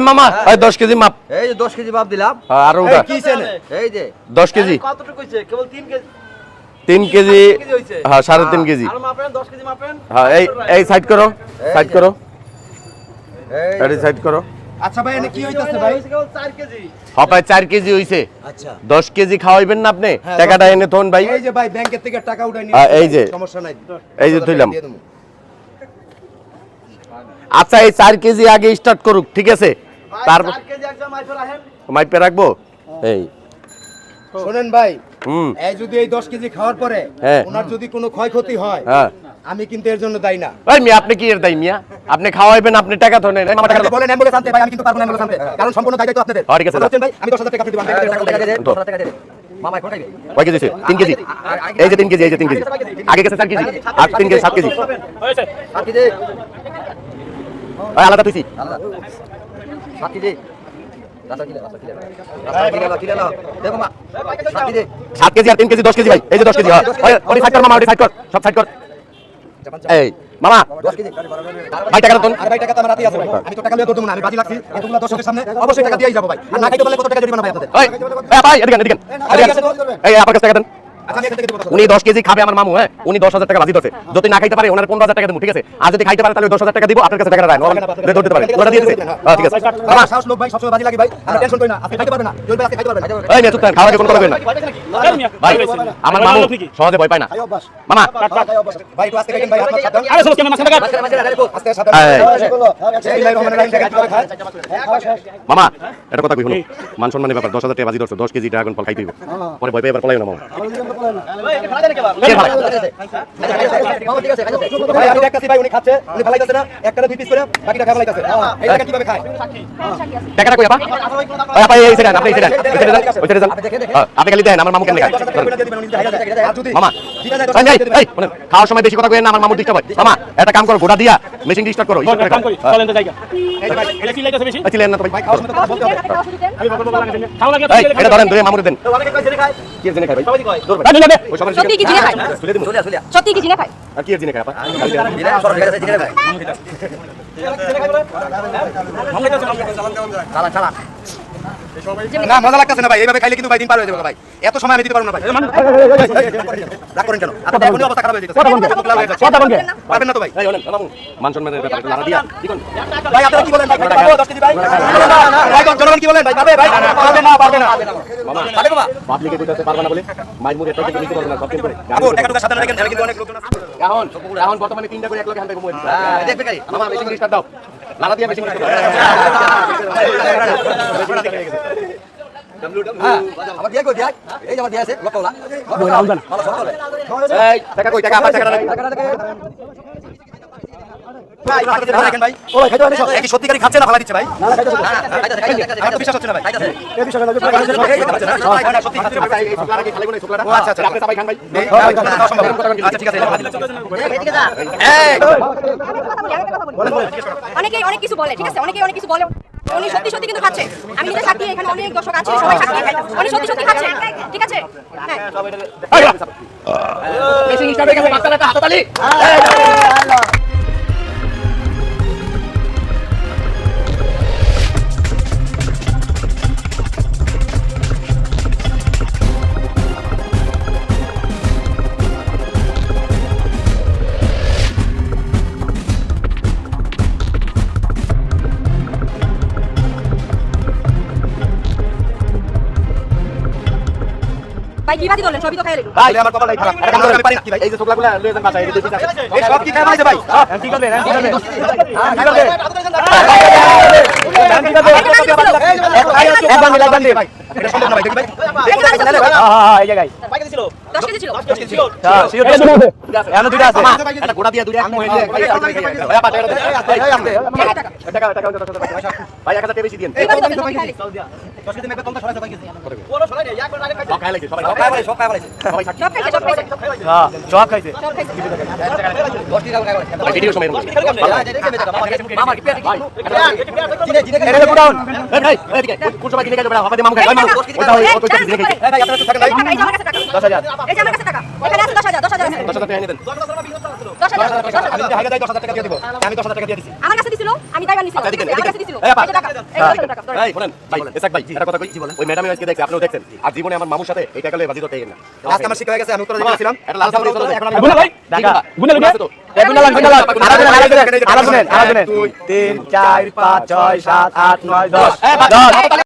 মামা 10 কেজি মাপ। এই যে 10 কেজি মাপ দিলাম। আর ওটা কি চেনে? এই যে 10 কেজি। কতটুকু হইছে? কেবল 3 কেজি। 3 কেজি হইছে। হ্যাঁ 3.5 কেজি। আর মাপেন 10 কেজি মাপেন। হ্যাঁ এই সাইড করো, সাইড করো, এই সাইড করো। আচ্ছা ভাই এনে কি হইতাছে ভাই? কেবল 4 কেজি। হ্যাঁ ভাই 4 কেজি হইছে। আচ্ছা 10 কেজি খাওয়াইবেন না আপনি? টাকাটা এনে থন ভাই। এই যে ভাই ব্যাংকের থেকে টাকা উঠাই নিয়ে এই যে সমস্যা নাই। এই যে তুইলাম। আচ্ছা এই 4 কেজি আগে স্টার্ট করুক, ঠিক আছে? তারপর 4 কেজি একদম মাইপে রাখেন। মাইপে রাখবো। এই শুনেন ভাই, হুম এই যদি এই 10 কেজি খাওয়ার পরে হ্যাঁ। ওনার যদি কোনো ক্ষয়ক্ষতি হয়, হ্যাঁ আমি কিন্তু এর জন্য দায়ী না। ওই মিয়া আপনি কি এর দাই মিয়া? আপনি খাওয়াইবেন, আপনি টাকা তো নেন। মামা টাকা দাও। বলেন অ্যাম্বুলেন্স আনতে ভাই, আমি কিন্তু পারবো না অ্যাম্বুলেন্স আনতে, কারণ সম্পূর্ণ দায়িত্ব তো আপনাদের। ঠিক আছে, বলছেন ভাই, আমি 10,000 টাকা আপনি দিবেন, আমি টাকা দেব। 10 টাকা দে। মামা এখন খাইবে। কয় কেজি আছে? 3 কেজি। এই যে 3 কেজি, এই যে 3 কেজি। আগে গেছে 4 কেজি। আর 3 কেজি 7 কেজি। হয়েছে। 7 কেজি। ওই আলাদা তুইছি। 7 কেজি। রাস্তা কিলা। দেখো মা। 7 কেজি। 7 কেজি আর 3 কেজি 10 কেজি ভাই। এই যে 10 কেজি। ওই ওই সাইড কর মামা, ওই সাইড কর। সব সাইড কর। এই মামা 10 কেজি। ভাই টাকা দেন। আর ভাই টাকা তো আমার হাতেই আছে ভাই, আমি তো টাকা লিয়ে করতে না, আমি বাজি লাগছি এতগুলা দর্শকের সামনে অবশ্যই টাকা দিয়েই যাব ভাই। আর না খাইতে পারলে কত টাকা জরিমানা ভাই আপনাদের? ওই ভাই এদিকে এই আপনার কাছে টাকা দেন। আচ্ছা আমি এখান থেকে দিব 10,000। উনি 10 কেজি খাবে আমার মামু, হ্যাঁ উনি 10,000 টাকা বাজি ধরছে। যদি না খাইতে পারে ওনার 15,000 টাকা দেবো, ঠিক আছে? আর যদি খাইতে পারে তাহলে 10,000 টাকা দিব, আপনার কাছে টাকা রাখেন। ওরা ধরতে পারে, ওরা দিয়ে দিছে। হ্যাঁ ঠিক আছে মামা। সাহস লোক ভাই, সবসময় বাজি লাগি ভাই, আমরা টেনশন করি না, আজকে খাইতে পারবে না, জয় ভাই আজকে খাইতে পারবে না। এই নিয়ে চুপ থাকেন, খাওয়ার আগে কোনো কথা বলবেন না ভাই। আমার মামু সহজে ভয় পায় না মামা। ভাই একটু আজকে খাইতেন ভাই, হাত সাবধান। আরে সব কেমন মাছ টাকা। আজকে সাবধান। বিসমিল্লাহির রহমানির রহিম, টাকা খায়। মামা এটা কথা কই শুনো, মান সম্মানের ব্যাপার। 10,000 টাকা বাজি ধরছো, 10 কেজি ড্রাগন ফল খাইতে হইব। পরে ভয় পেয়ে এবার পলাইও না মামা। কে ভাই? মামা ঠিক আছে খাইতে। ভাই আমি দেখতাছি ভাই উনি খাচ্ছে, উনি ফালাইতাছে না, একটা 2 পিস করে বাকিটা খায় ফালাইতাছে। এই টাকা কিভাবে খায়? টাকাটা কই আপা? ওই আপা এই সেটা আপনি এই সেটা ওই সেটা যান। আপনি খালি দেন, আমার মামু কেমনে খায়? মামা এই শুনেন, খাওয়ার সময় বেশি কথা কইেন না, আমার মামু ডিস্টার্ব হয়। মামা একটা কাম করো, গোটা দিয়া মেশিন স্টার্ট করো। কাম করি চলেন তো জায়গা। এটা কি লাগাছে বেশি? চিলেন না তো ভাই। আমি বলবো লাগাছেন। খাওয়া লাগে এই এটা ধরেন, দুই মামুরে দেন। অনেকে কই জেনে খায়। কি এর জিনে খায় ভাই? সবাই কয়। দূর ভাই। জানি না বে। ওই সবার সত্যি কি জিনে খায়? তুলে দিমু। চলে সত্যি কি জিনে খায়? আর কি এর জিনে খায় আপা? দিলে সর ঠিক আছে ঠিক আছে ভাই। চালা চালা। না মজা লাগতেছে না ভাই, এইভাবে খাইলে কিন্তু ভাই দিন পার হয়ে যাবে ভাই, এত সময় আমি দিতে পারবো না ভাই। রাগ করেন কেন? আপনার এখনই অবস্থা খারাপ হয়ে যেতেছে। পারবেন না তো ভাই। এই শুনেন মামু, মান সম্মানের ব্যাপার একটু লাড়া দিয়া কি কোন? ভাই আপনারা কি বলেন ভাই? পারবো 10 কেজি ভাই? ভাই জনগণ কি বলেন ভাই? পারবে ভাই? পারবে না, পারবে না। মামা পারবে বাবা। পাবলিকে কইতাছে পারবা না বলে মাইর মুড়ে একটা থেকে নিতে পারবে না, সব দিন করে। আপু টাকা টুকা সাবধানে রাখেন, এখানে কিন্তু অনেক লোকজন আছে। এখন বর্তমানে 3টা করে এক লগে হান্ডা কমুয়ে দিছে। দেখবে কারি। মামা মেশিন স্টার্ট দাও। লাড়া দিয়া মেশিন স্টার্ট দাও। আমার দিয়া কই দিয়া? এই যে আমার দিয়া আছে লকওলা। ভালো সব হবে। এই টাকা কই? টাকা আপা টাকা নাই। টাকা টাকা। ভাই আপনারা রাখেন ভাই। ও ভাই খাইতে পারবে? এই কি সত্যিকারই খাচ্ছে না ফালা দিচ্ছে ভাই? খাইতাছে আমার তো বিশ্বাস হচ্ছে না ভাই। খাইতাছে। এই বিষয়টা সত্যি এই শুকলাটা কি খালি কোনে শুকলাটা? ও আচ্ছা আচ্ছা। আপনি সবাই খান ভাই। আচ্ছা ঠিক আছে। এই অনেকে অনেক কিছু বলে, ঠিক আছে? অনেকে অনেক কিছু বলে। উনি সত্যি সত্যি কিন্তু খাচ্ছে। আমি নিজে সাক্ষী, এখানে অনেক দর্শক আছে, সবাই সাক্ষী। উনি সত্যি সত্যি খাচ্ছে, ঠিক আছে? হ্যাঁ। মেশিন স্টার্ট হয়ে গেছে, বাচ্চারা হাততালি। ভাই কি বাজি করলেন? সবই তো খাইলেন। ভাই আমার কপালটাই খারাপ। এটা কাম করে আমি পারি না কি ভাই? এই যে শুকলাগুলা লয়ে যান বাসায়, এই যে পিস আছে। এই সব কি খায় মাইছে ভাই? কি করবেন? কি করবেন? একবার মিলাই বান্ধে ভাই। এটা সম্ভব না ভাই, দেখি ভাই। এই জায়গায়। 10 কেজি ছিল। হ্যাঁ, শিওর এখনো দুইটা আছে। একটা গোড়া দিয়া দুইটা এক মহিলা। ভাই আপা টাকা দেন। টাকা ভাই 1000 টাকা বেশি দিন। এই বাজি তো সবই খাইলেন। 10 কেজি মেপে তোমরা সবাই সবাই কেজি। বলো সরাই না একবার আগে খাইছে। সব খাই লাগছে সবাই। সব খাইছে সব খাইছে। সবাই সাক্ষী। সব খাইছে, সব খাইছে। হ্যাঁ, সব খাইছে। সব খাইছে। 10 টাকা খাইছে। ভাই ভিডিও সময় এরকম। মামা কি পেট ভাই জিনে জিনে এটা পুট ডাউন। এই ভাই এদিকে কোন সময় কিনে গেছে বড় হাতে মামু খাই। মামু ওটা ওই কই দিকে দেখি এই ভাই আপনারা তো থাকেন ভাই টাকা, এই যে আমার কাছে টাকা। 10,000 এই যে আমার কাছে টাকা। এখানে আছে 10,000 আছে। 10,000 টাকা এনে দেন 10,000 আমি যদি হাইগে যাই 10,000 টাকা দিয়ে দিব আমি 10,000 টাকা দিয়ে দিছি আমার কাছে দিছিল, আমি দাইবার নিছিলাম। আচ্ছা, এদিকে, আমার এদিকে। কাছে দিছিল। এই আপা। এই যে টাকা। এই 10,000 টাকা। এই শুনেন ভাই এসাক ভাই একটা কথা কই ওই ম্যাডাম আজকে দেখছে আপনিও দেখছেন আর জীবনে আমার মামুর সাথে এই টাকালে বাজি ধরতে না আজকে আমার শিক্ষা হয়ে গেছে আমি উত্তর দিয়েছিলাম এটা লাল সামনে চলে এখন আমি গুনা ভাই টাকা গুনা লোকে এই গুনা লাগ গুনা লাগ আলাদা আলাদা 3 4 5 6 7 8 9 10 10